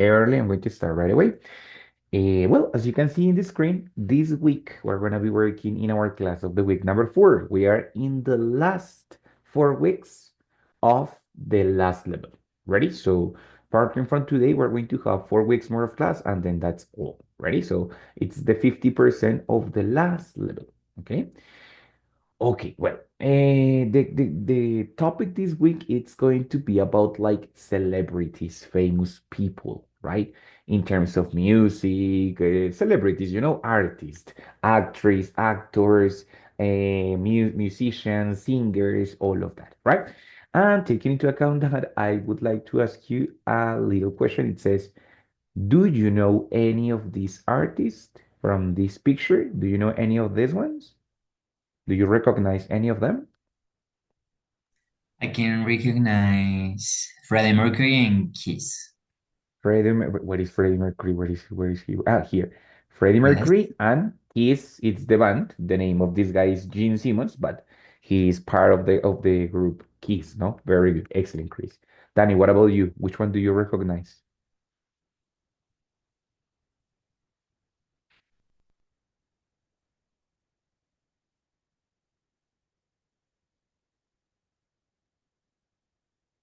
early. I'm going to start right away. Well, as you can see in the screen, this week we're going to be working in our class of the week number 4. We are in the last 4 weeks of the last level. Ready? So, starting from today, we're going to have 4 weeks more of class, and then that's all. Ready? So, it's the 50% of the last level. Okay. Okay, well, the topic this week it's going to be about like celebrities, famous people, right? In terms of music, celebrities, artists, actors, actors, musicians, singers, all of that, right? And taking into account that, I would like to ask you a little question. It says, do you know any of these artists from this picture? Do you know any of these ones? Do you recognize any of them? I can recognize Freddie Mercury and Kiss. What is Freddie Mercury? Where is he? Ah, here. Freddie Yes. Mercury and Kiss, it's the band. The name of this guy is Gene Simmons, but he is part of the group Kiss, no? Very good. Excellent, Chris. Danny, what about you? Which one do you recognize?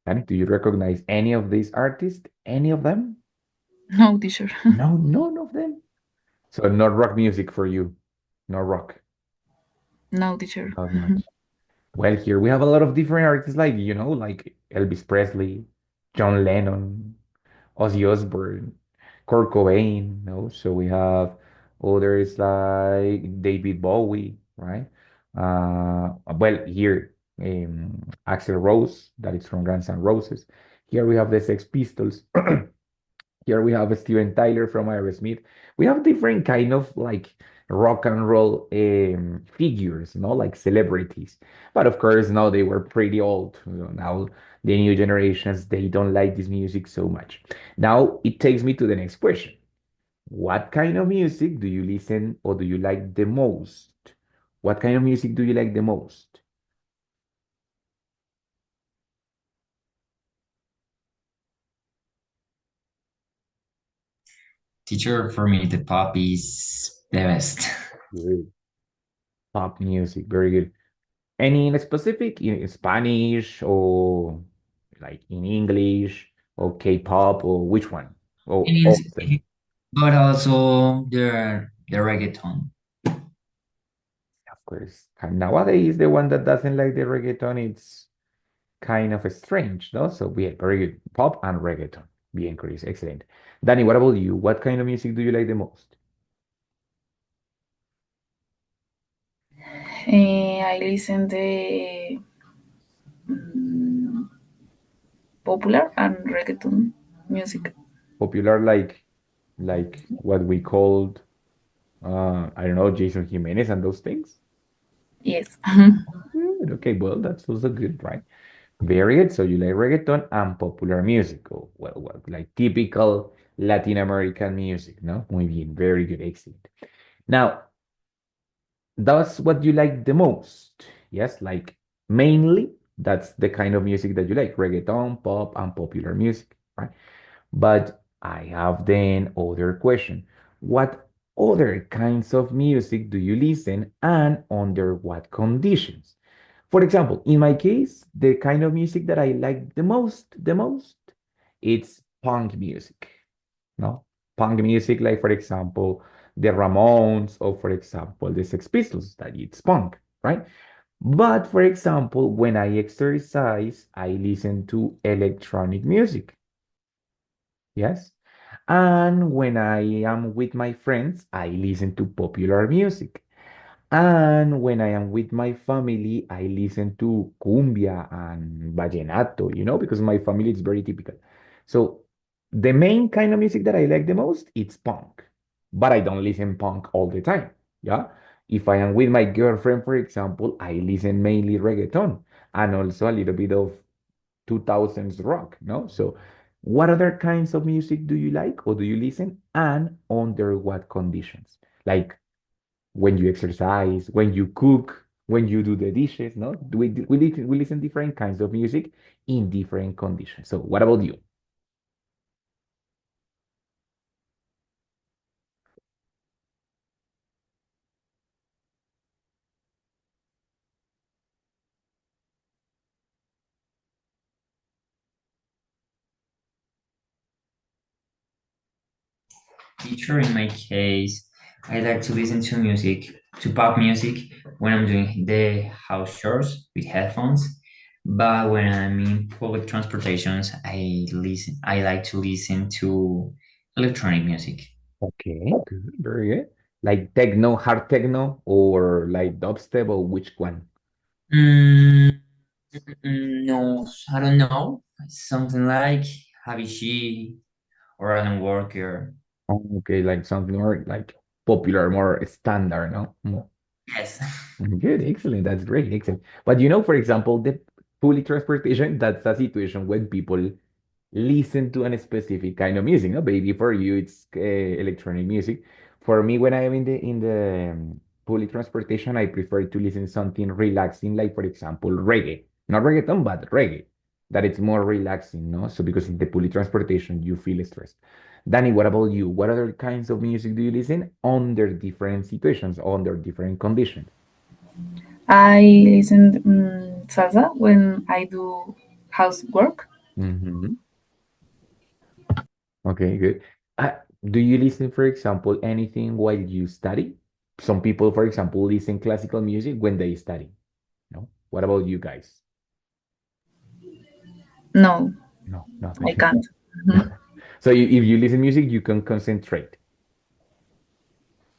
Danny, do you recognize any of these artists? Any of them? No, teacher. No, none of them. So not rock music for you. No rock. No, teacher. Not much. Well, here we have a lot of different artists like Elvis Presley, John Lennon, Ozzy Osbourne, Kurt Cobain, So we have others like David Bowie, right? Well, here, Axl Rose, that is from Guns N' Roses. Here we have the Sex Pistols. Here we have Steven Tyler from Aerosmith. We have different kind of like rock and roll figures, like celebrities. But of course, now they were pretty old. Now the new generations, they don't like this music so much. Now it takes me to the next question. What kind of music do you listen or do you like the most? What kind of music do you like the most? Teacher, for me, the pop is the best. Good. Pop music, very good. Any in specific, in Spanish or like in English or K-pop or which one? It Or all is, of them, but also the reggaeton. of course. And nowadays, the one that doesn't like the reggaeton, it's kind of strange, no? So we have very good pop and reggaeton. Bien, Chris, excellent. Danny, what about you? What kind of music do you like the most? I listen the mm, popular and reggaeton music. Popular, like what we called, I don't know, Jason Jimenez and those things? Yes. Good. Okay, well, that's also good, right? Very good. So you like reggaeton and popular music. Oh, well, like typical Latin American music, no? Muy bien. Very good. Excellent. Now, that's what you like the most. Yes, like mainly that's the kind of music that you like, reggaeton, pop, and popular music, right? But I have then other question. What other kinds of music do you listen and under what conditions? For example, in my case, the kind of music that I like the most, it's punk music. No? Punk music, like for example, the Ramones, or for example, the Sex Pistols, that it's punk, right? But for example, when I exercise, I listen to electronic music. Yes. And when I am with my friends, I listen to popular music. And when I am with my family, I listen to cumbia and vallenato, because my family is very typical. So the main kind of music that I like the most, it's punk. But I don't listen punk all the time. Yeah. If I am with my girlfriend, for example, I listen mainly reggaeton and also a little bit of 2000s rock, no? So what other kinds of music do you like or do you listen and under what conditions? Like when you exercise, when you cook, when you do the dishes, no? We listen different kinds of music in different conditions. So what about you? teacher. In my case, I like to listen to music, to pop music, when I'm doing the house chores with headphones. But when I'm in public transportations, I like to listen to electronic music. Okay, good, very good. Like techno, hard techno, or like dubstep, or which one? Mm, no, I don't know. Something like Habishi or Alan Walker. Oh, okay, like something more like popular, more standard, no? Yes. Good, excellent. That's great, excellent. But you know, for example, the public transportation, that's a situation when people listen to a specific kind of music. No, maybe for you it's electronic music. For me, when I'm in the public transportation, I prefer to listen something relaxing, like for example, reggae. Not reggaeton, but reggae. That it's more relaxing, no? So because in the public transportation, you feel stressed. Danny, what about you? What other kinds of music do you listen under different situations, under different conditions? I listen salsa when I do housework. Hmm. Okay, good. Uh, do you listen, for example, anything while you study? Some people, for example, listen classical music when they study. No? What about you guys? No, No, I nothing. can't. Mhm. So if you listen music, you can concentrate.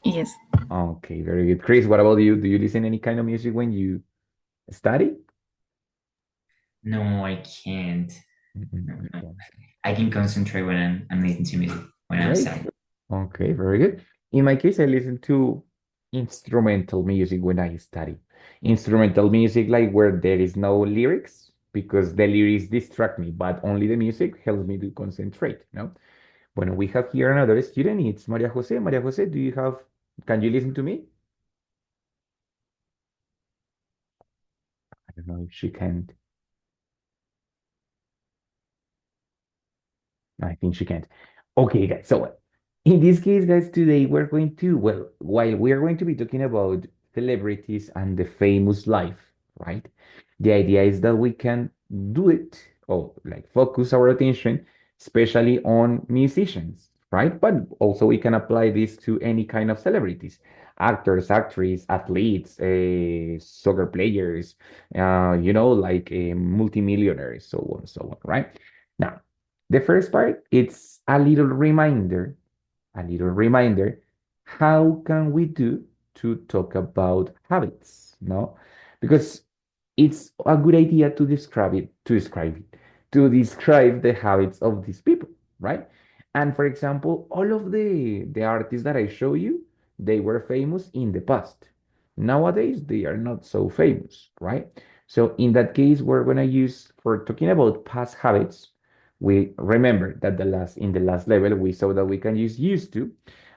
Yes. Okay, very good. Chris, what about you? Do you listen any kind of music when you study? No, I can't. Mhm, No, no. okay. I can concentrate when I'm listening to music when I'm Great. studying. Okay, very good. In my case, I listen to instrumental music when I study. Instrumental music, like where there is no lyrics, because the lyrics distract me, but only the music helps me to concentrate. No? When we have here another student, it's Maria Jose. Maria Jose, can you listen to me? I don't know if she can. I think she can't. Okay, guys. So in this case, guys, today we're going to, well, while we are going to be talking about celebrities and the famous life, right? The idea is that we can do it or like focus our attention, especially on musicians, right? But also we can apply this to any kind of celebrities, actors, actresses, athletes, soccer players, like multimillionaires, so on, so on, right? Now, the first part, it's a little reminder, how can we do to talk about habits, no? Because it's a good idea to describe the habits of these people, right? And for example, all of the artists that I show you, they were famous in the past. Nowadays, they are not so famous, right? So in that case, we're gonna use for talking about past habits. We remember that in the last level we saw that we can use used to,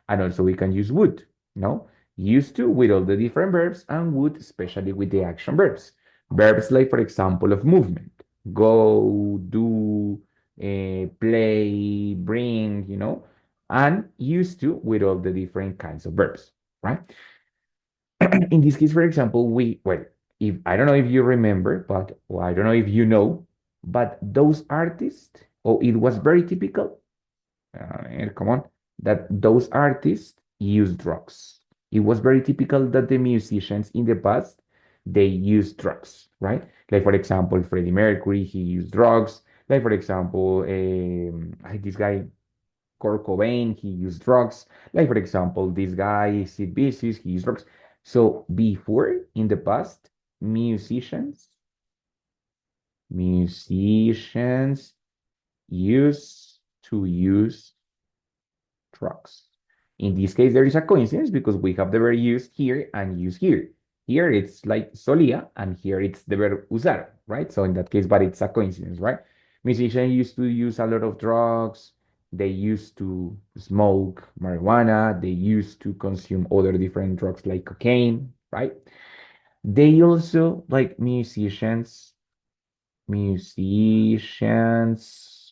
and also we can use would. No, used to with all the different verbs, and would especially with the action verbs. Verbs like, for example, of movement: go, do, play, bring. And used to with all the different kinds of verbs, right? In this case, for example, if I don't know if you remember, but well, I don't know if you know, but those artists, oh, it was very typical. Come on, that those artists use drugs. It was very typical that the musicians in the past they used drugs, right? Like for example, Freddie Mercury, he used drugs. Like for example, this guy Kurt Cobain, he used drugs. Like, for example, this guy, Sid Vicious, he used drugs. So before, in the past, musicians used to use drugs. In this case, there is a coincidence because we have the verb used here and used here. Here it's like solía, and here it's the verb usar, right? So in that case, but it's a coincidence, right? Musicians used to use a lot of drugs. They used to smoke marijuana. They used to consume other different drugs like cocaine, right? They also, like musicians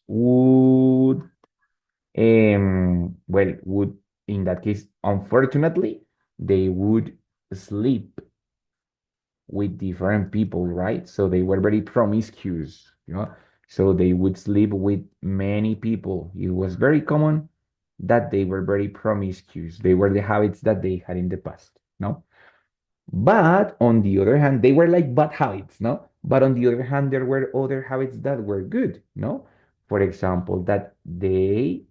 would in that case, unfortunately, they would sleep with different people, right? So they were very promiscuous. So they would sleep with many people. It was very common that they were very promiscuous. They were the habits that they had in the past, no? But on the other hand, they were like bad habits, no? But on the other hand, there were other habits that were good, no? For example, that they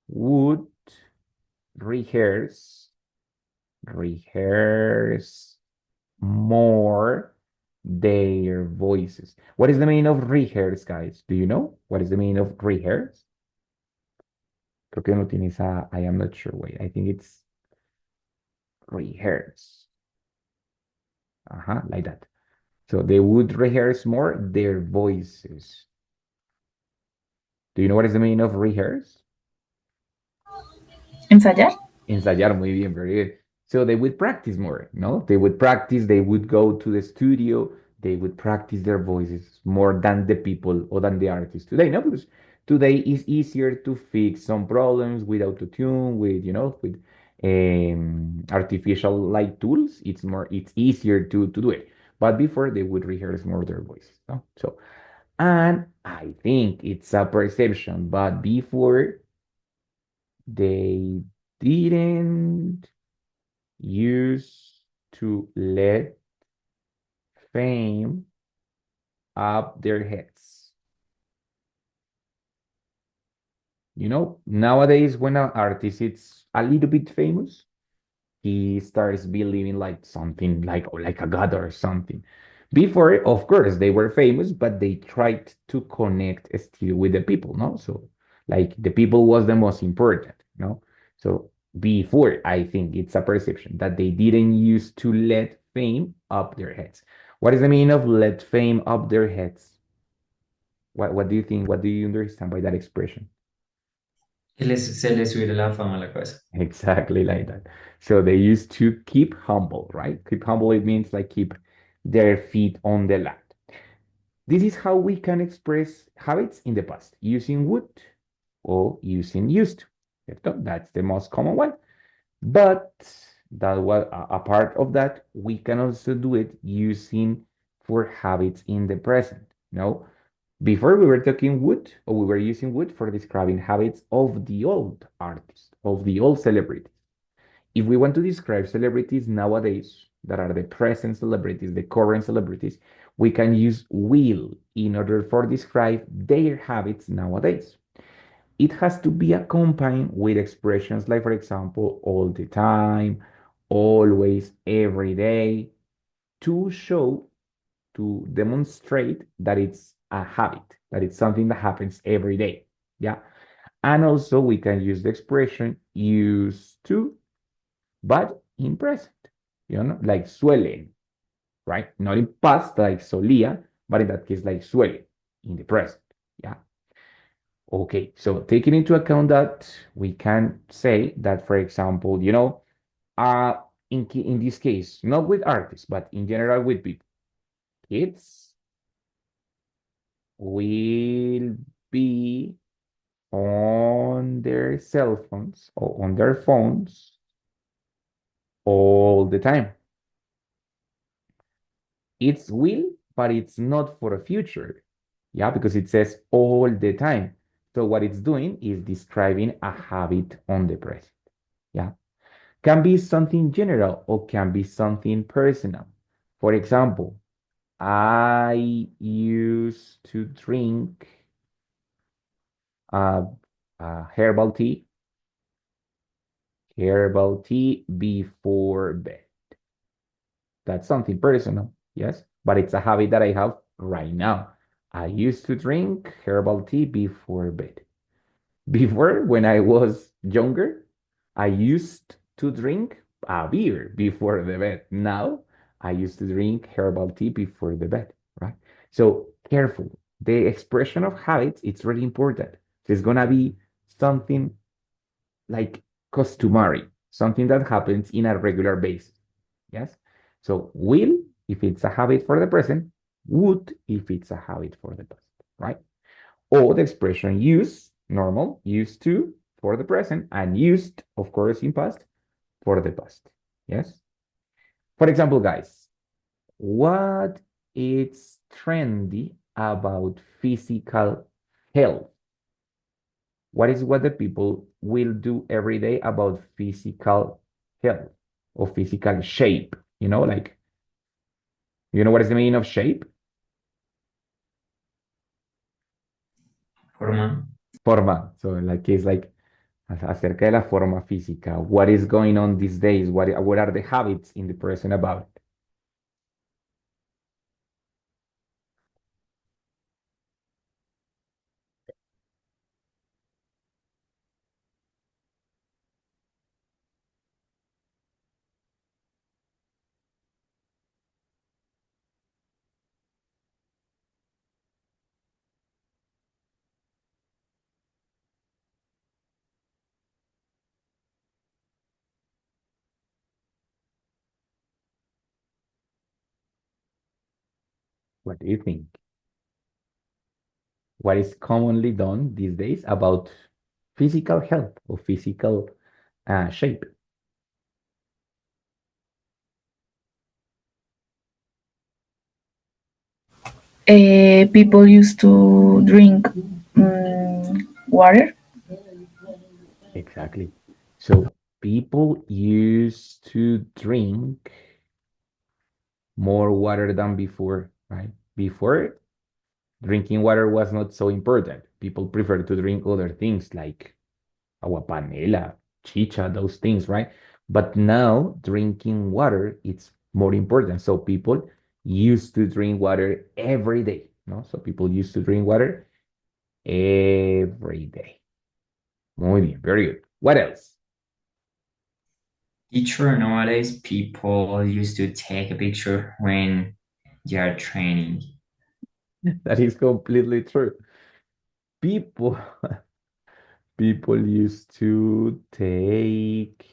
would rehearse, rehearse more their voices. What is the meaning of rehearse, guys? Do you know? What is the meaning of rehearse? Creo que no tiene esa, I am not sure. Wait, I think it's rehearse. Like that. So they would rehearse more their voices. Do you know what is the meaning of rehearse? Ensayar. Ensayar, muy bien, very good. So they would practice more, no? They would practice, they would go to the studio, they would practice their voices more than the people or than the artists today, no? Because today is easier to fix some problems with autotune, with, with artificial light tools. It's easier to do it. But before they would rehearse more their voices, no? So, and I think it's a perception, but before they didn't used to let fame up their heads. Nowadays when an artist is a little bit famous, he starts believing like something like a god or something. Before, of course, they were famous, but they tried to connect still with the people, no? So like the people was the most important, no? So before, I think it's a perception that they didn't used to let fame up their heads. What is the meaning of let fame up their heads? What do you think? What do you understand by that expression? Se les sube la fama a la cabeza. Exactly like that. So they used to keep humble, right? Keep humble, it means like keep their feet on the land. This is how we can express habits in the past using would or using used. ¿Cierto? That's the most common one. But that was a part of that. We can also do it using for habits in the present. No, before we were talking would or we were using would for describing habits of the old artists, of the old celebrities. If we want to describe celebrities nowadays that are the present celebrities, the current celebrities, we can use will in order for describe their habits nowadays. It has to be accompanied with expressions like, for example, all the time, always, every day, to show, to demonstrate that it's a habit, that it's something that happens every day. Yeah. And also we can use the expression used to, but in present, like suelen, right? Not in past like solía, but in that case like suele, in the present. Yeah. Okay, so taking into account that, we can say that, for example, uh, in this case, not with artists, but in general with people, kids will be on their cell phones or on their phones all the time. It's will, but it's not for a future. Yeah, because it says all the time. So what it's doing is describing a habit on the present. Yeah. Can be something general or can be something personal. For example, I used to drink uh, herbal tea before bed. That's something personal, yes, but it's a habit that I have right now. I used to drink herbal tea before bed. Before, when I was younger, I used to drink a beer before the bed. Now, I used to drink herbal tea before the bed, right? So careful. The expression of habits, it's really important. It's gonna be something like customary, something that happens in a regular basis. Yes. So will, if it's a habit for the present, would, if it's a habit for the past, right? Or the expression use, normal, used to for the present, and used, of course, in past for the past. Yes. For example, guys, what is trendy about physical health? What is what the people will do every day about physical health or physical shape? Like, what is the meaning of shape? Forma. Forma. So, like, it's like acerca de la forma física. What is going on these days? What are the habits in the person about it? What do you think? What is commonly done these days about physical health or physical shape? People used to drink water. Exactly. So people used to drink more water than before, right? Before, drinking water was not so important. People preferred to drink other things like agua panela, chicha, those things, right? But now drinking water it's more important. So people used to drink water every day, no? So people used to drink water every day. Muy bien, very good. What else? Teacher, nowadays people used to take a picture when they are training. That is completely true. People people used to take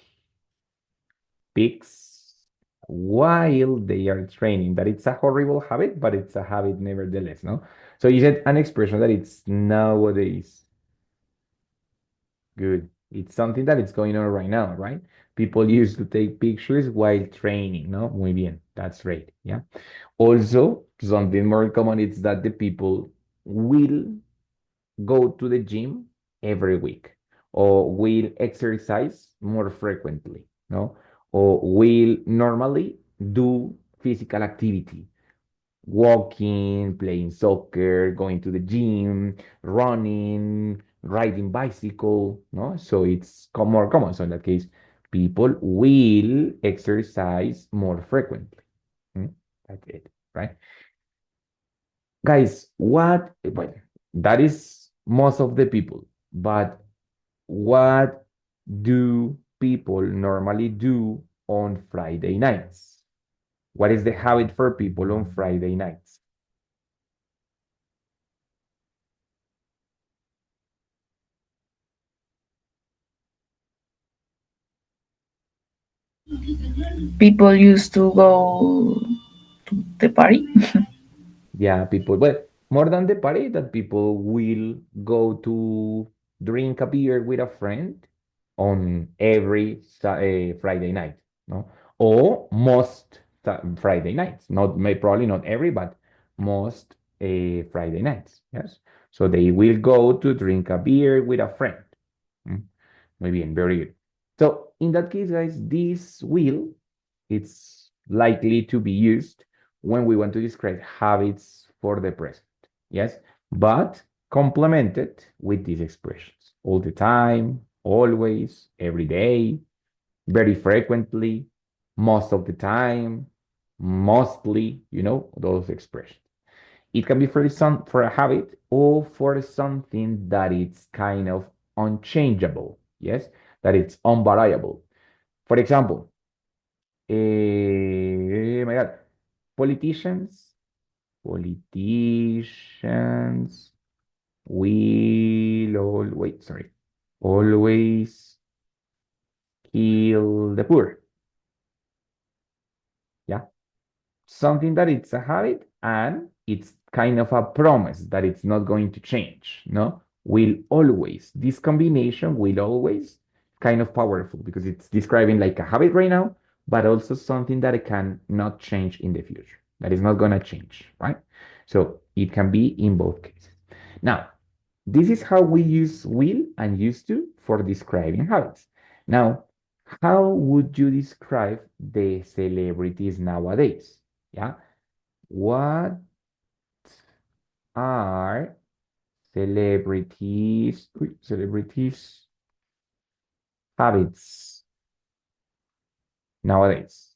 pics while they are training. That it's a horrible habit, but it's a habit nevertheless, no? So you said an expression that it's nowadays good. It's something that is going on right now, right? People used to take pictures while training, no? Muy bien. That's great. Yeah. Also, something more common is that the people will go to the gym every week or will exercise more frequently, no? Or will normally do physical activity, walking, playing soccer, going to the gym, running, riding bicycle, no? So it's more common. So in that case, people will exercise more frequently. Mm, That's it, right? Guys, well, that is most of the people, but what do people normally do on Friday nights? What is the habit for people on Friday nights? People used to go to the party. Yeah, people, well, more than the party, that people will go to drink a beer with a friend on every Friday night, no? Or most Friday nights, not probably not every, but most Friday nights, yes. So they will go to drink a beer with a friend. Mm, Muy bien, very good. So in that case, guys, this will it's likely to be used when we want to describe habits for the present. Yes, but complemented with these expressions all the time, always, every day, very frequently, most of the time, mostly, those expressions. It can be for a habit or for something that it's kind of unchangeable. Yes, that it's unvariable. For example, my God, politicians, politicians will always kill the poor. Yeah, something that it's a habit and it's kind of a promise that it's not going to change. No, will always, this combination will always kind of powerful because it's describing like a habit right now, but also something that it can not change in the future, that is not going to change, right? So it can be in both cases. Now, This is how we use will and used to for describing habits. Now, how would you describe the celebrities nowadays? Yeah. What are celebrities habits nowadays?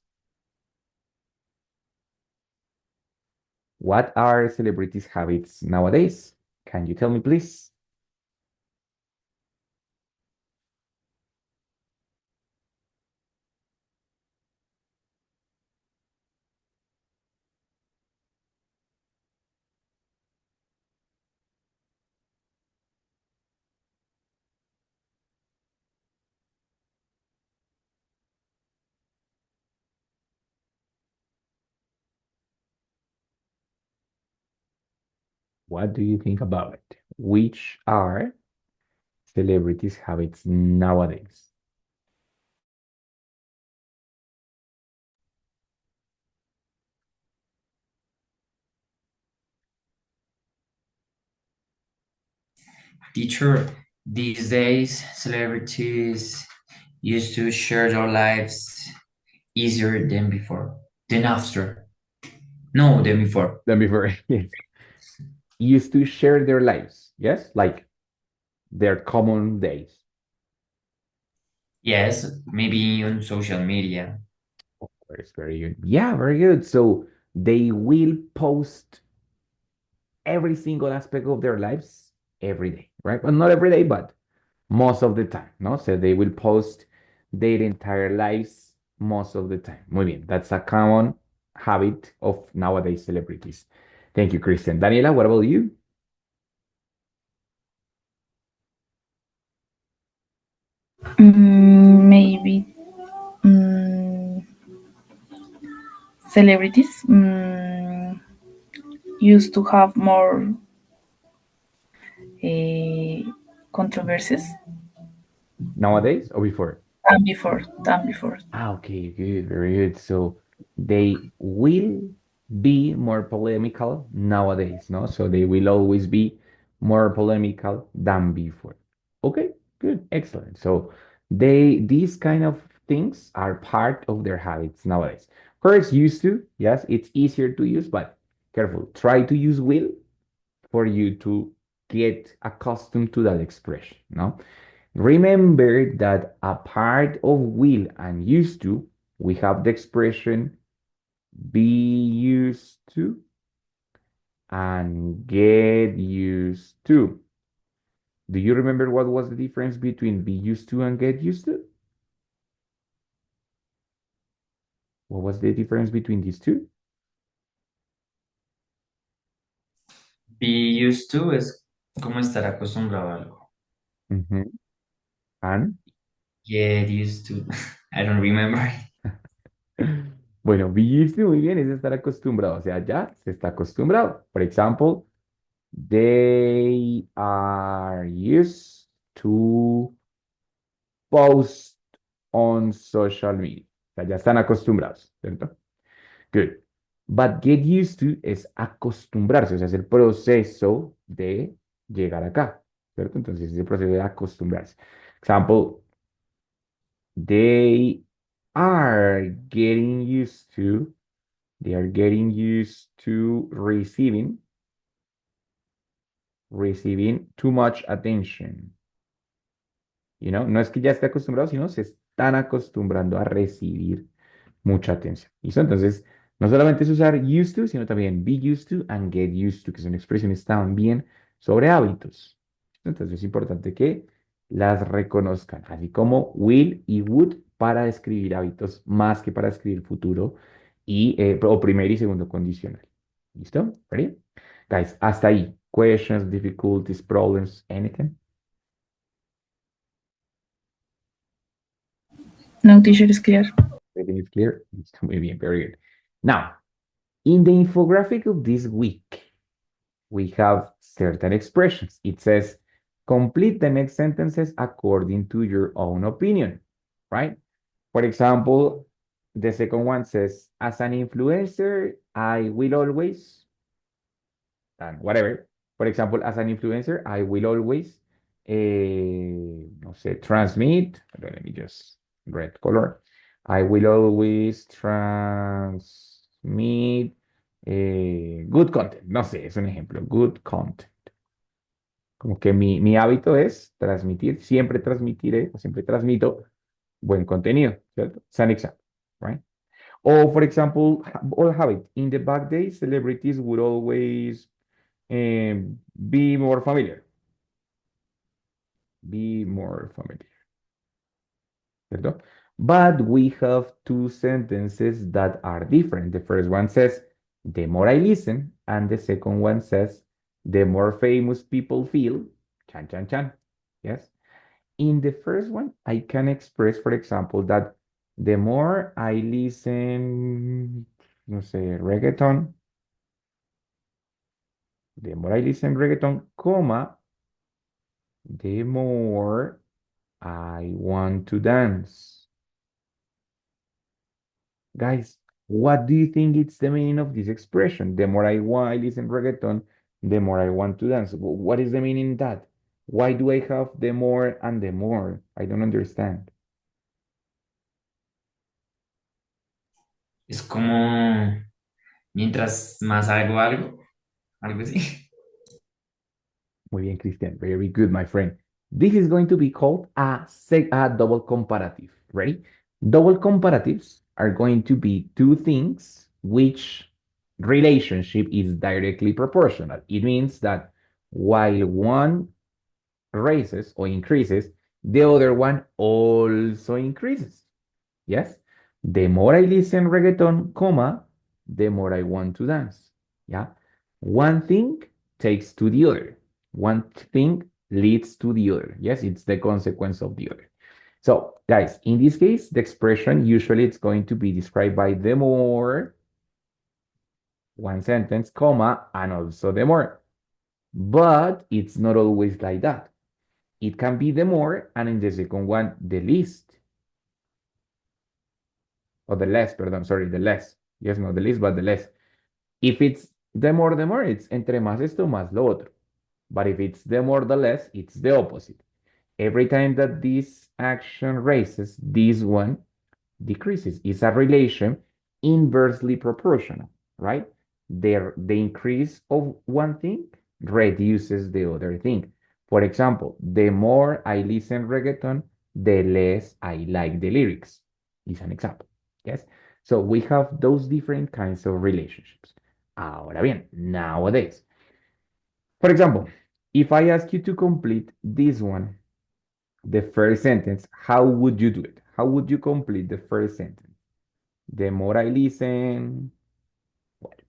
What are celebrities habits nowadays? Can you tell me, please? What do you think about it? Which are celebrities habits nowadays? Teacher, these days celebrities used to share their lives easier than before, than after. No, than before. Than before, yes. Used to share their lives, yes, like their common days. Yes, maybe on social media. Of course, very good. Yeah, very good. So they will post every single aspect of their lives every day, right? Well, not every day, but most of the time, no? So they will post their entire lives most of the time. Muy bien. That's a common habit of nowadays celebrities. Thank you, Christian. Daniela, what about you? Maybe mm, celebrities used to have more uh, controversies Nowadays or before? than before. Than before. Ah, okay, good, very good. So they will be more polemical nowadays, no? So they will always be more polemical than before. Okay, good, excellent. So these kind of things are part of their habits nowadays. First, used to, yes, it's easier to use, but careful. Try to use will for you to get accustomed to that expression, no? Remember that a part of will and used to, we have the expression be used to and get used to. Do you remember what was the difference between be used to and get used to? What was the difference between these two? Be used to es como estar acostumbrado a algo. Mhm. And Get used to. I don't remember. bueno, be used to, muy bien, es estar acostumbrado. O sea, ya se está acostumbrado. For example, they are used to post on social media. O sea, ya están acostumbrados, ¿cierto? Good. But get used to es acostumbrarse, o sea, es el proceso de llegar acá, ¿cierto? Entonces, es el proceso de acostumbrarse. Example, they are getting used to, they are getting used to receiving too much attention. You know? No es que ya esté acostumbrado, sino se están acostumbrando a recibir mucha atención. ¿Listo? Entonces, no solamente es usar used to, sino también be used to and get used to, que son expresiones también sobre hábitos. Entonces, es importante que las reconozcan, así como will y would para describir hábitos más que para escribir futuro o primer y segundo condicional. ¿Listo? ¿Ready? Guys, hasta ahí. Questions, difficulties, problems, anything? No, teacher is clear. Everything is clear? Listo, muy bien, very good. Now, in the infographic of this week, we have certain expressions. It says, complete the next sentences according to your own opinion, right? For example, the second one says, as an influencer, I will always, and whatever. For example, as an influencer, I will always, no sé, transmit, let me just red color. I will always transmit good content. No sé, es un ejemplo, good content. Como que mi hábito es transmitir, siempre transmitiré, o siempre transmito buen contenido, ¿cierto? It's an example, right? Or, for example, or habit. In the back days, celebrities would always be more familiar. Be more familiar, ¿cierto? But we have two sentences that are different. The first one says, the more I listen, and the second one says, the more famous people feel, chan, chan, chan. Yes? In the first one, I can express, for example, that the more I listen, no sé, reggaeton, the more I listen reggaeton, comma, the more I want to dance. Guys, what do you think it's the meaning of this expression? The more I listen reggaeton, the more I want to dance. What is the meaning in that? Why do I have the more and the more? I don't understand. Es como mientras más hago algo, algo así. Muy bien, Christian. Very good, my friend. This is going to be called a double comparative. Ready? Double comparatives are going to be two things which relationship is directly proportional. It means that while one raises or increases, the other one also increases. Yes? The more I listen reggaeton, comma, the more I want to dance. Yeah? One thing takes to the other. One thing leads to the other. Yes, it's the consequence of the other. So, guys, in this case, the expression usually it's going to be described by the more, one sentence, comma, and also the more. But it's not always like that. It can be the more, and in the second one, the least. Or the less, perdón, sorry, the less. Yes, not the least, but the less. If it's the more, it's entre más esto, más lo otro. But if it's the more, the less, it's the opposite. Every time that this action raises, this one decreases. It's a relation inversely proportional, right? The increase of one thing reduces the other thing. For example, the more I listen reggaeton, the less I like the lyrics. Is an example. Yes. So we have those different kinds of relationships. Ahora bien, nowadays, for example, if I ask you to complete this one, the first sentence, how would you do it? How would you complete the first sentence? The more I listen, what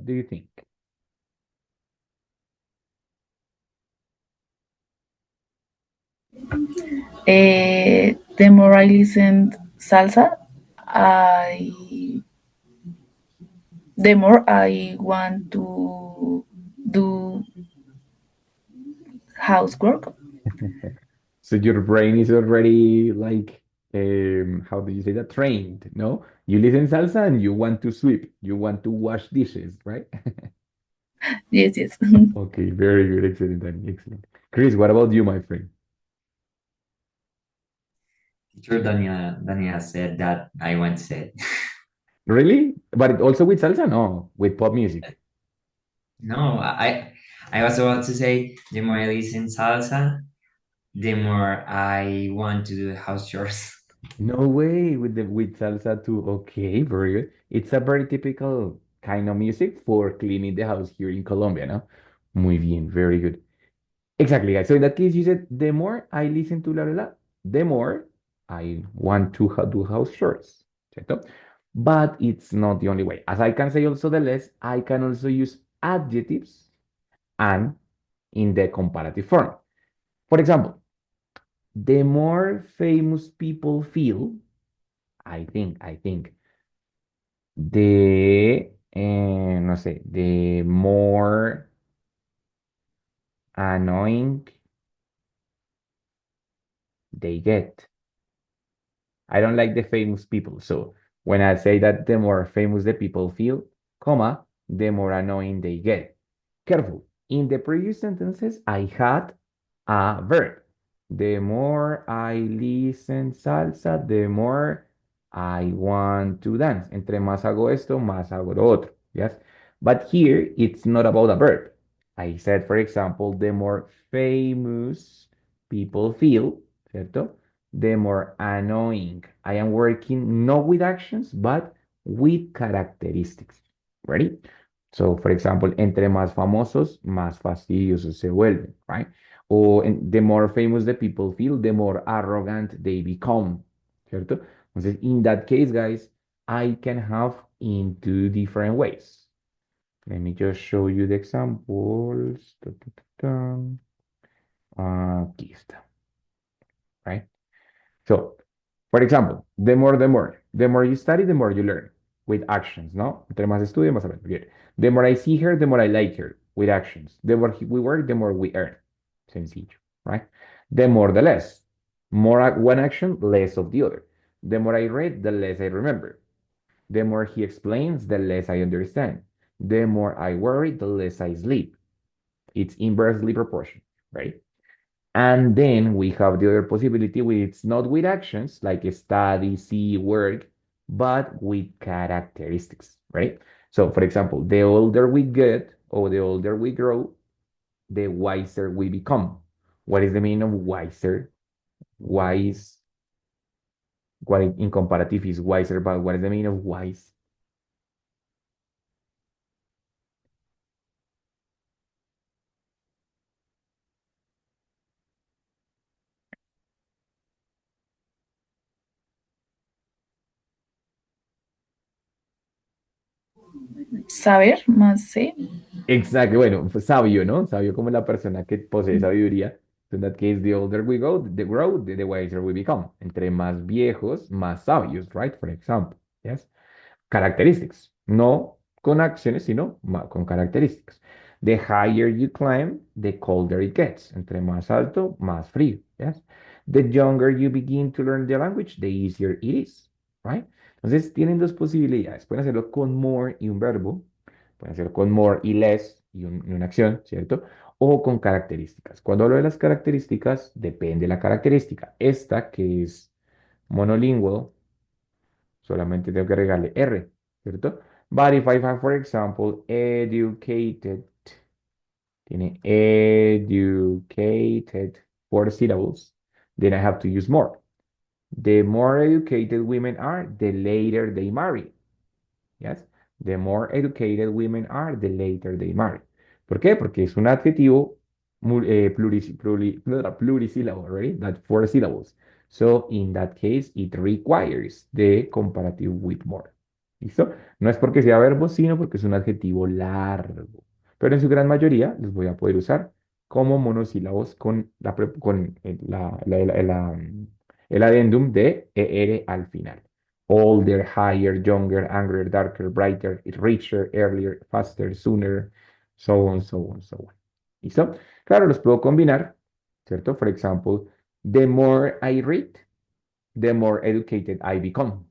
do you think? The more I listen salsa, I the more I want to do housework. So your brain is already like, how do you say that? Trained, no? You listen salsa and you want to sweep, you want to wash dishes, right? Yes, yes. Okay, very good, excellent, Danny, excellent. Chris, what about you, my friend? Teacher Daniela said that I once said. Really? But also with salsa? No, with pop music. No, I was about to say the more I listen salsa, the more I want to do the house chores. No way, with salsa too. Okay, very good. It's a very typical kind of music for cleaning the house here in Colombia, no? Muy bien, very good. Exactly, guys. So in that case, you said the more I listen to La La La, the more I want to do house chores. ¿Cierto? But it's not the only way. As I can say also the less, I can also use adjectives and in the comparative form. For example, the more famous people feel, I think no sé, the more annoying they get. I don't like the famous people. So when I say that the more famous the people feel, comma, the more annoying they get. Careful. In the previous sentences, I had a verb. The more I listen salsa, the more I want to dance. Entre más hago esto, más hago lo otro. Yes. But here, it's not about a verb. I said, for example, the more famous people feel, ¿cierto? The more annoying. I am working not with actions, but with characteristics. Ready? So, for example, entre más famosos, más fastidiosos se vuelven, right? O the more famous the people feel, the more arrogant they become, ¿cierto? Entonces, in that case, guys, I can have in two different ways. Let me just show you the examples. Ta, ta, ta, ta. Aquí está, right? So, for example, the more you study, the more you learn with actions, ¿no? Entre más estudio, más aprendo. Bien. The more I see her, the more I like her with actions. The more we work, the more we earn. Sencillo, right? The more, the less. More one action, less of the other. The more I read, the less I remember. The more he explains, the less I understand. The more I worry, the less I sleep. It's inversely proportional, right? And then we have the other possibility with it's not with actions like study, see, work, but with characteristics, right? So, for example, the older we get or the older we grow, the wiser we become. What is the meaning of wiser? Wise, what in comparative is wiser, but what is the meaning of wise? Saber más, ¿sí? Exacto, bueno, pues sabio, ¿no? Sabio como la persona que posee sabiduría. So in that case, the older we go, the wiser we become. Entre más viejos, más sabios, right? For example, yes. Characteristics, no con acciones, sino con características. The higher you climb, the colder it gets. Entre más alto, más frío, yes. The younger you begin to learn the language, the easier it is, right? Entonces, tienen dos posibilidades. Pueden hacerlo con more y un verbo, pueden hacerlo con more y less y una acción, ¿cierto? O con características. Cuando hablo de las características, depende de la característica. Esta, que es monolingual, solamente tengo que agregarle R, ¿cierto? But if I have, for example, educated, tiene educated 4 syllables, then I have to use more. The more educated women are, the later they marry. Yes. The more educated women are, the later they marry. ¿Por qué? Porque es un adjetivo plurisílabo, right? That 4 syllables. So in that case, it requires the comparative with more. ¿Listo? No es porque sea verbo, sino porque es un adjetivo largo. Pero en su gran mayoría los voy a poder usar como monosílabos con el adendum de ER al final. Older, higher, younger, angrier, darker, brighter, richer, earlier, faster, sooner, so on, so on, so on. ¿Listo? Claro, los puedo combinar, ¿cierto? For example, the more I read, the more educated I become,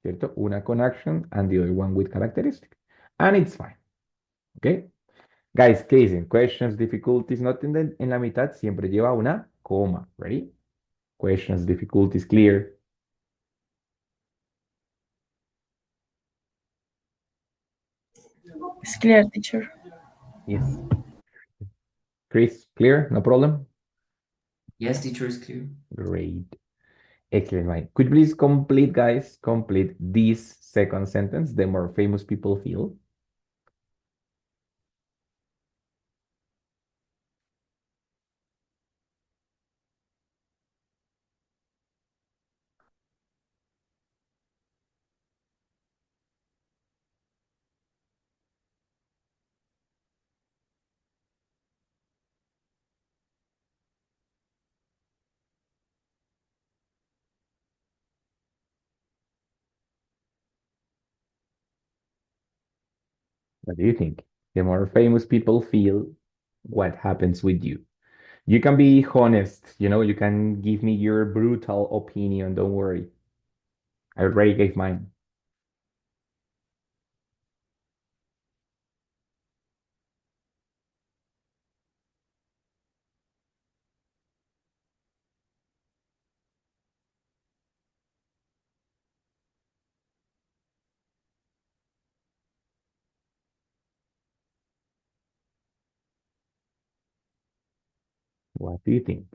¿cierto? Una con action and the other one with characteristic. And it's fine, ¿ok? Guys, ¿qué dicen? Questions, difficulties, no en la mitad, siempre lleva una coma, ¿ready? Questions, difficulties, clear. Es clear, teacher. Yes. Chris, clear? No problem? Yes, teacher is clear. Great. Excellent, right. Could you please complete, guys, complete this second sentence, the more famous people feel? What do you think? The more famous people feel, what happens with you? You can be honest, you can give me your brutal opinion. Don't worry. I already gave mine. What do you think?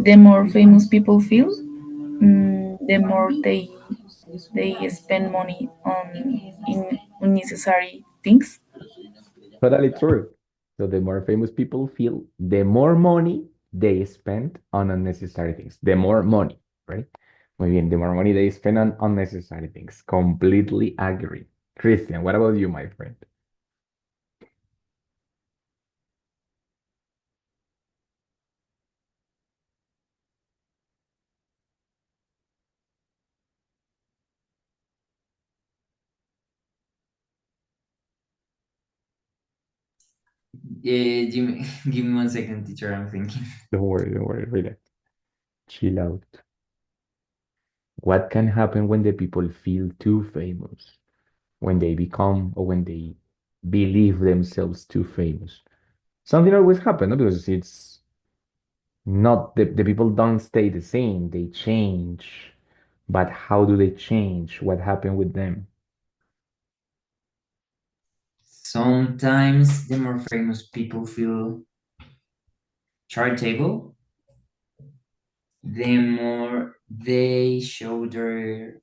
The more famous people feel, the more they spend money on in unnecessary things. Totally true. So the more famous people feel, the more money they spend on unnecessary things. The more money, right? Muy bien, the more money they spend on unnecessary things. Completely agree. Christian, what about you, my friend? Give me 1 second, teacher. I'm thinking. Don't worry, relax. Chill out. What can happen when the people feel too famous? When they become or when they believe themselves too famous? Something always happens, no? Because it's not the people don't stay the same, they change. But how do they change? What happened with them? Sometimes the more famous people feel charitable, the more they show their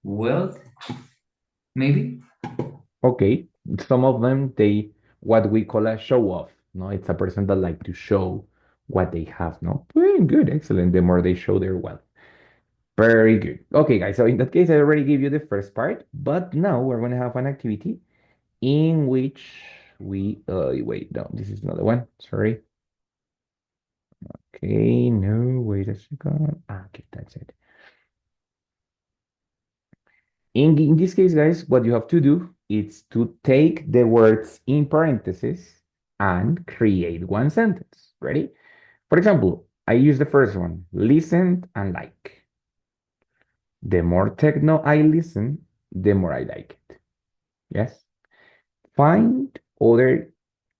wealth, maybe. Okay, some of them they what we call a show off. No, it's a person that like to show what they have. No, good, excellent. The more they show their wealth. Very good. Okay, guys. So in that case, I already gave you the first part, but now we're going to have an activity in which we wait, no, this is another one. Sorry. Okay, no, wait a second. Okay, that's it. In this case, guys, what you have to do is to take the words in parentheses and create one sentence. Ready? For example, I use the first one, listen and like. The more techno I listen, the more I like it. Yes? Find other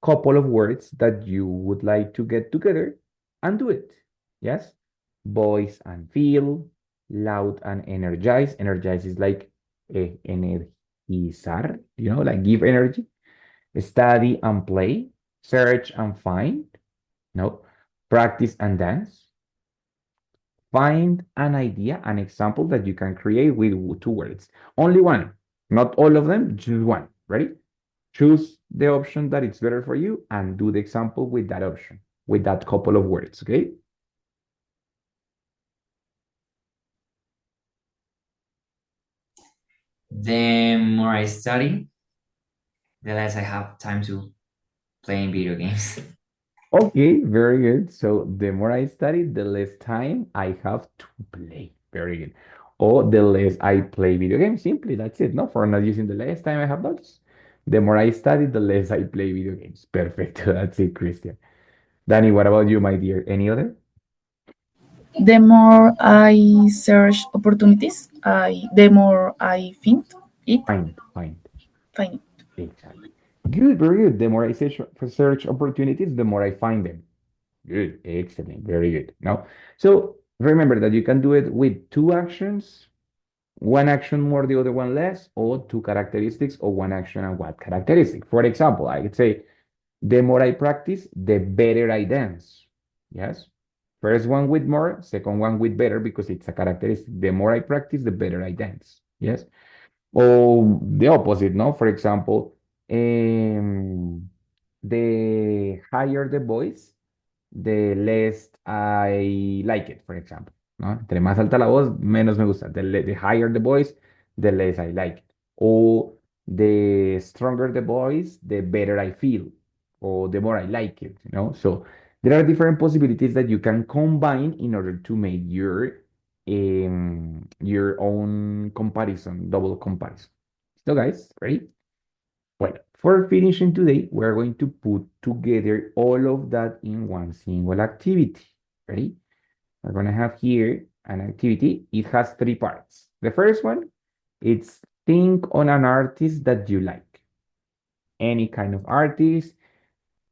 couple of words that you would like to get together and do it. Yes? Voice and feel, loud and energize. Energize is like energizar, like give energy. Study and play, search and find, no, practice and dance. Find an idea, an example that you can create with two words. Only one, not all of them, just one. Ready? Choose the option that is better for you and do the example with that option, with that couple of words, okay? The more I study, the less I have time to play in video games. Okay, very good. So the more I study, the less time I have to play. Very good. Or the less I play video games. Simply, that's it. No, for not using the less time I have those. The more I study, the less I play video games. Perfect. That's it, Christian. Danny, what about you, my dear? Any other? The more I search opportunities, the more I Find. find it. Exactly. Good, very good. The more I search opportunities, the more I find them. Good, excellent, very good. Now, so remember that you can do it with two actions, one action more, the other one less, or two characteristics, or one action and one characteristic. For example, I could say, the more I practice, the better I dance. Yes. First one with more, second one with better, because it's a characteristic. The more I practice, the better I dance. Yes. Or the opposite, no? For example, the higher the voice, the less I like it, for example. ¿no? Entre más alta la voz, menos me gusta. The higher the voice, the less I like it. O the stronger the voice, the better I feel, or the more I like it, you know? So there are different possibilities that you can combine in order to make your own comparison, double comparison. So guys, ready? Well, for finishing today, we're going to put together all of that in one single activity. Ready? We're going to have here an activity. It has three parts. The first one, it's think on an artist that you like. Any kind of artist,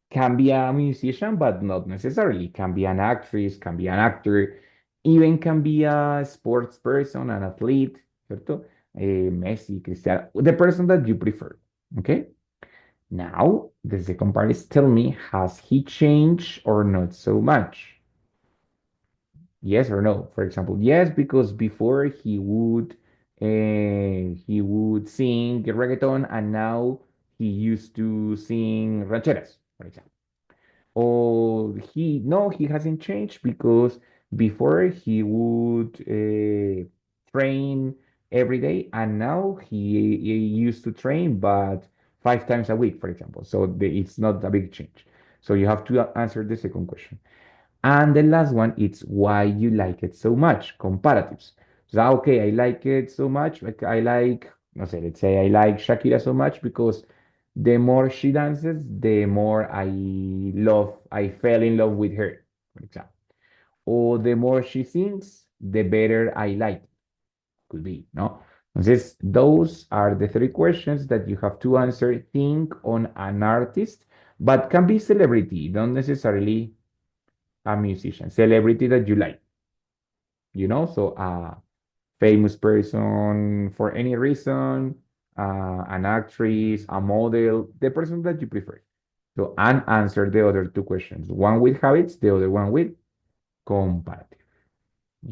can be a musician, but not necessarily. Can be an actress, can be an actor, even can be a sports person, an athlete, ¿cierto? Messi, Cristiano, the person that you prefer. Okay? Now, the second part is tell me, has he changed or not so much? Yes or no? For example, yes, because before he would sing reggaeton and now he used to sing rancheras, for example. Or he hasn't changed because before he would train every day and now he used to train but 5 times a week, for example. So it's not a big change. So you have to answer the second question. And the last one, it's why you like it so much, comparatives. So, okay, I like it so much. Like I like, no sé, let's say I like Shakira so much because the more she dances, the more I fell in love with her, for example. Or the more she sings, the better I like. Could be, no? Entonces, those are the three questions that you have to answer. Think on an artist, but can be celebrity, don't necessarily a musician, celebrity that you like, so a famous person for any reason, an actress, a model, the person that you prefer. So, and answer the other two questions, one with habits, the other one with comparative.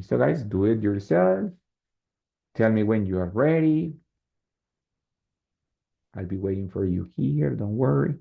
So, guys, do it yourself. Tell me when you are ready. I'll be waiting for you here. Don't worry.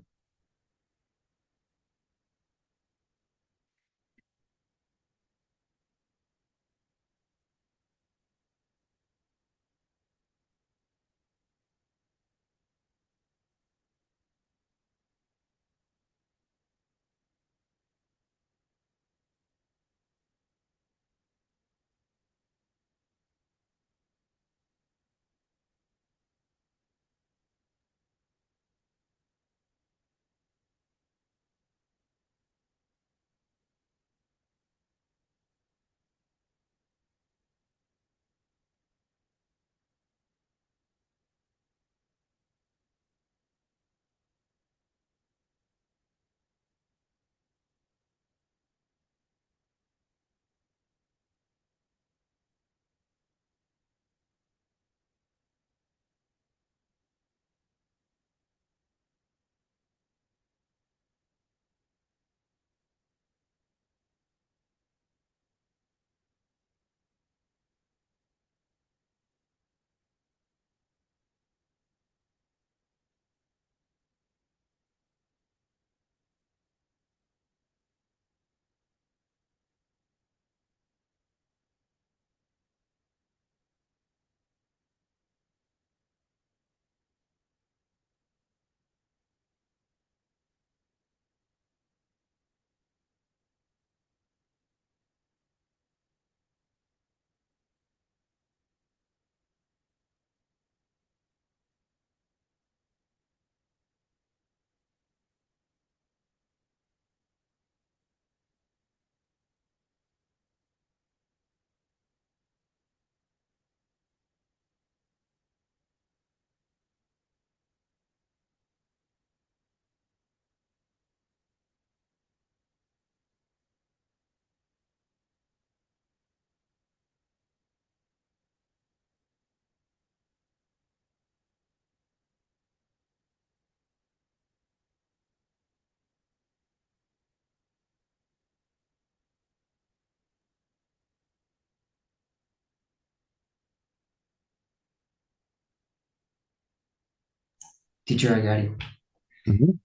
Teacher, I got it.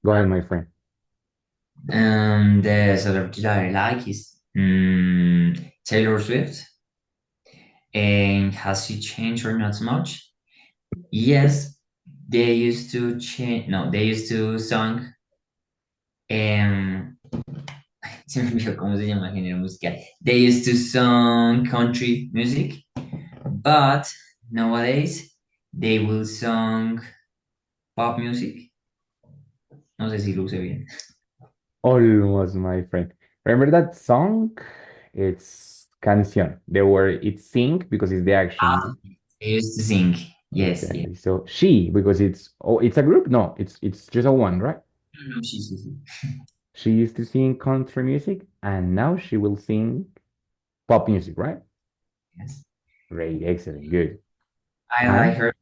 Go ahead, my friend. The celebrity that I like is Taylor Swift. And has it changed or not so much? Yes, they used to change. No, they used to song. Um, se me olvidó cómo se llama el género musical. They used to song country music, but nowadays they will song pop music. No sé si lo usé bien. Almost, my friend. Remember that song? It's canción. The word it's sing because it's the action, Ah, no? they used to sing. Yes, yes. Exactly. So she because it's a group? No, it's just a one, right? No, she. She used to sing country music and now she will sing pop music, right? Yes. Great, excellent, good. I like And her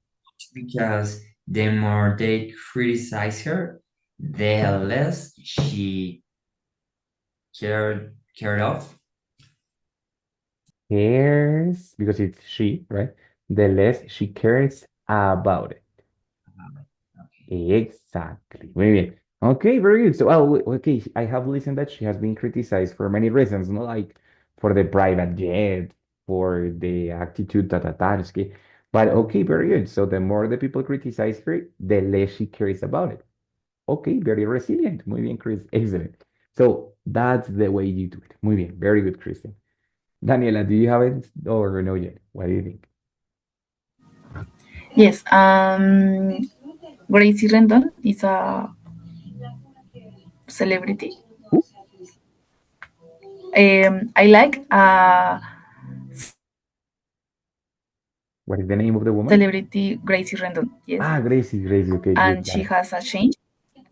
because the more they criticize her, the less she cared of. cares because it's she, right? The less she cares about it. Okay. Exactly. Muy bien. Okay, very good. So, okay, I have listened that she has been criticized for many reasons, no, like for the private jet, for the attitude, okay. But okay, very good. So the more the people criticize her, the less she cares about it. Okay, very resilient. Muy bien, Chris. Excellent. So that's the way you do it. Muy bien. Very good, Christian. Daniela, do you have it or no yet? What do you think? Yes. Gracie Rendon is a celebrity. Who? I like What is the name of the woman? celebrity Gracie Rendon. Yes, Ah, Gracie, Gracie. Okay, good. and Got she it. has a change.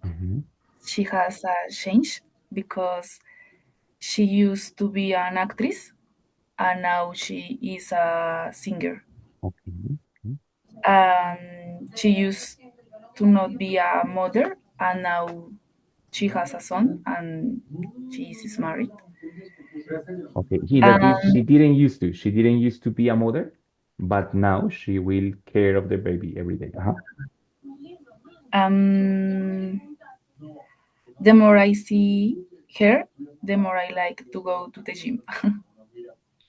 Mhm. She has a change because she used to be an actress and now she is a singer. Okay. Okay. She used to not be a mother and now she has a son and she is married. Okay. That is, Um, she didn't used to be a mother, but now she will care of the baby every day. Uh-huh. um, the more I see her, the more I like to go to the gym.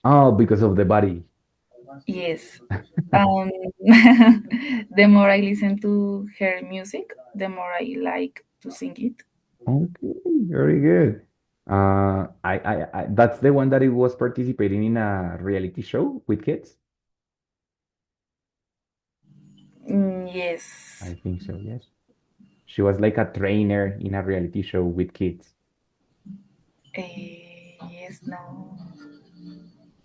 Oh, because of the body. Yes. Um, the more I listen to her music, the more I like to sing it. Okay, very good. That's the one that it was participating in a reality show with kids. Yes. I think so, yes. She was like a trainer in a reality show with kids, Yes, no.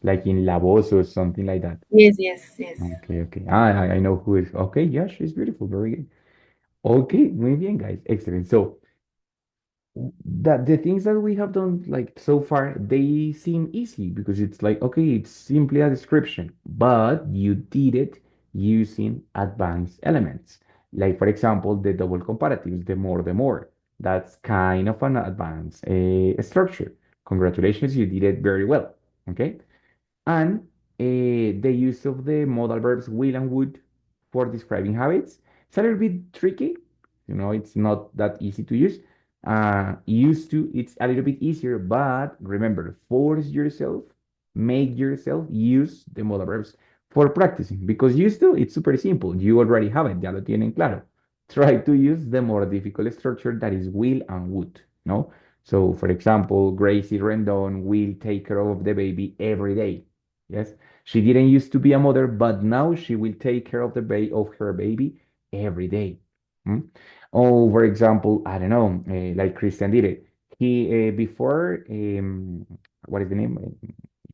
like in La Voz or something like that. Yes, yes, yes. Okay, okay. I know who is. Okay, yeah, she's beautiful. Very good. Okay, muy bien, guys. Excellent. So, that the things that we have done like so far, they seem easy because it's like, okay, it's simply a description, but you did it using advanced elements. Like, for example, the double comparatives, the more. That's kind of an advanced structure. Congratulations, you did it very well. Okay. And the use of the modal verbs will and would for describing habits. It's a little bit tricky. You know, it's not that easy to use. Used to, it's a little bit easier, but remember, force yourself, make yourself use the modal verbs for practicing because used to, it's super simple. You already have it, ya lo tienen claro. Try to use the more difficult structure that is will and would, no? So, for example, Gracie Rendon will take care of the baby every day. Yes, she didn't used to be a mother, but now she will take care of the of her baby every day. Hmm? Oh, for example, I don't know, like Christian did it. He before what is the name?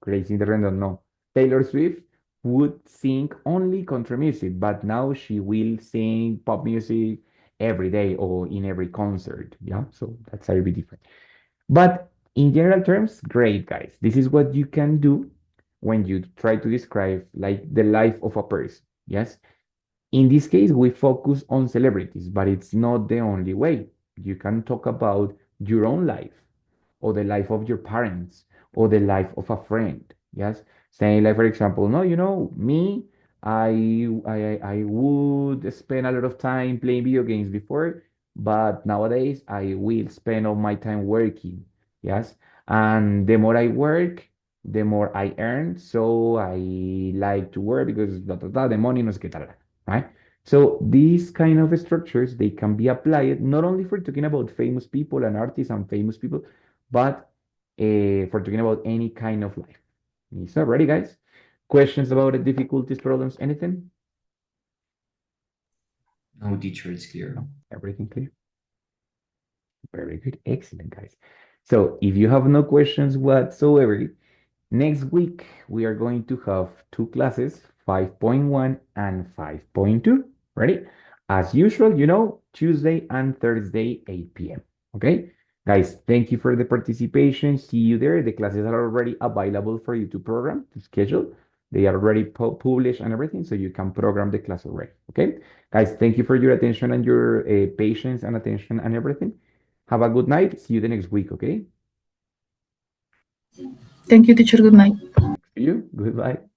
Gracie Rendon, no. Taylor Swift would sing only country music, but now she will sing pop music every day or in every concert. Yeah, so that's a little bit different. But in general terms, great guys. This is what you can do when you try to describe like the life of a person. Yes. In this case, we focus on celebrities, but it's not the only way. You can talk about your own life or the life of your parents or the life of a friend. Yes. Saying like, for example, no, me, I would spend a lot of time playing video games before, but nowadays I will spend all my time working. Yes. And the more I work, the more I earn, so I like to work because the money no sé qué tal, right? So these kind of structures, they can be applied not only for talking about famous people and artists and famous people, but for talking about any kind of life. So ready, guys? Questions about it, difficulties, problems, anything? No, teacher, it's clear. No, everything clear? Very good, excellent, guys. So if you have no questions whatsoever, next week, we are going to have two classes, 5.1 and 5.2. Ready? As usual, Tuesday and Thursday, 8 p.m. Okay? Guys, thank you for the participation. See you there. The classes are already available for you to program, to schedule. They are already published and everything, so you can program the class already. Okay? Guys, thank you for your attention and your patience and attention and everything. Have a good night. See you the next week, okay? Thank you, teacher. Good night. See you. Goodbye.